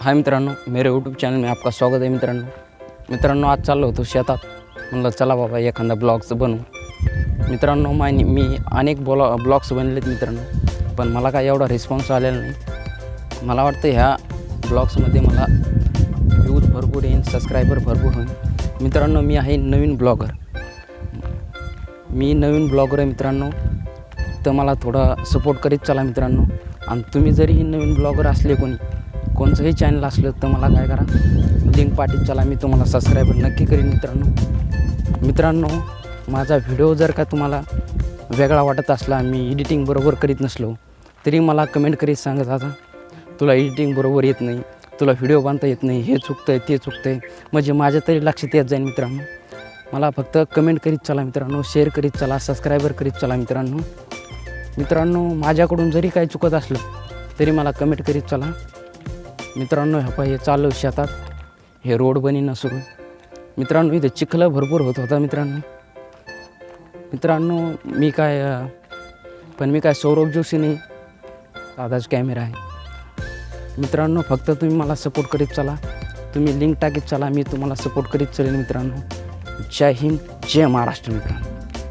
हाय मित्रांनो, मेरे YouTube channel में आपका स्वागत आहे मित्रांनो आज चाललो होतो शेतात. म्हणलं चला बाबा एखादा ब्लॉग्स बनवू. मित्रांनो मी अनेक ब्लॉग्स बनलेत मित्रांनो, पण मला काय एवढा रिस्पॉन्स आलेला नाही. मला वाटतं ह्या ब्लॉग्समध्ये मला व्ह्यूज भरपूर येईल, सबस्क्रायबर भरपूर होईल. मित्रांनो मी आहे नवीन ब्लॉगर आहे मित्रांनो, तर मला थोडा सपोर्ट करीत चला मित्रांनो. आणि तुम्ही जरी नवीन ब्लॉगर असले कोणचंही चॅनल असलं तर मला काय करा, लिंक पाठीत चला, मी तुम्हाला सबस्क्रायबर नक्की करीन मित्रांनो. माझा व्हिडिओ जर का तुम्हाला वेगळा वाटत असला, मी एडिटिंग बरोबर करीत नसलो तरी मला कमेंट करीत सांगत आता तुला एडिटिंग बरोबर येत नाही, तुला व्हिडिओ बांधता येत नाही, हे चुकतं आहे ते चुकतं आहे, म्हणजे माझ्या तरी लक्षात येत जाईल मित्रांनो. मला फक्त कमेंट करीत चला मित्रांनो, शेअर करीत चला, सबस्क्रायबर करीत चला मित्रांनो. माझ्याकडून जरी काही चुकत असलं तरी मला कमेंट करीत चला मित्रांनो. हे चालू शेतात, हे रोड बनीनं सुरू मित्रांनो. इथे चिखल भरपूर होता मित्रांनो. मी काय सौरभ जोशी नाही, साधाच कॅमेरा आहे मित्रांनो. फक्त तुम्ही मला सपोर्ट करीत चला, तुम्ही लिंक टाकीत चला, मी तुम्हाला सपोर्ट करीत चलेन मित्रांनो. जय हिंद, जय महाराष्ट्र मित्रांनो.